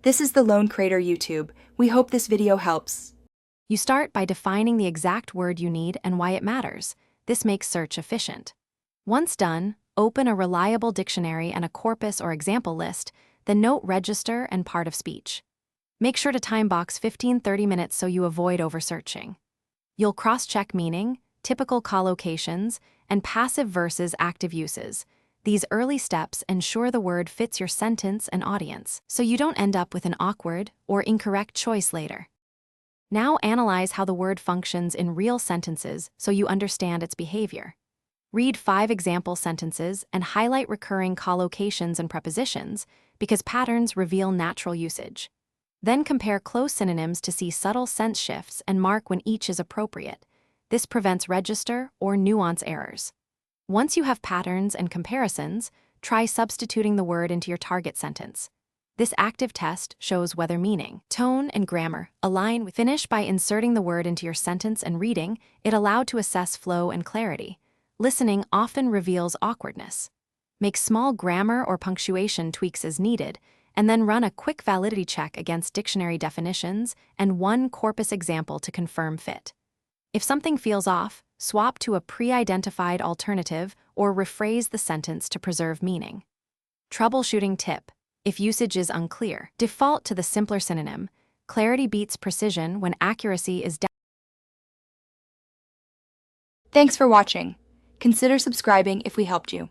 This is the Lone Crater YouTube. We hope this video helps. You start by defining the exact word you need and why it matters. This makes search efficient. Once done, open a reliable dictionary and a corpus or example list, then note register and part of speech. Make sure to time box 15-30 minutes so you avoid oversearching. You'll cross-check meaning, typical collocations, and passive versus active uses. These early steps ensure the word fits your sentence and audience, so you don't end up with an awkward or incorrect choice later. Now analyze how the word functions in real sentences so you understand its behavior. Read 5 example sentences and highlight recurring collocations and prepositions because patterns reveal natural usage. Then compare close synonyms to see subtle sense shifts and mark when each is appropriate. This prevents register or nuance errors. Once you have patterns and comparisons, try substituting the word into your target sentence. This active test shows whether meaning, tone, and grammar align with. Finish by inserting the word into your sentence and reading it aloud to assess flow and clarity. Listening often reveals awkwardness. Make small grammar or punctuation tweaks as needed, and then run a quick validity check against dictionary definitions and one corpus example to confirm fit. If something feels off, swap to a pre-identified alternative or rephrase the sentence to preserve meaning. Troubleshooting tip: if usage is unclear, default to the simpler synonym. Clarity beats precision when accuracy is down. Thanks for watching. Consider subscribing if we helped you.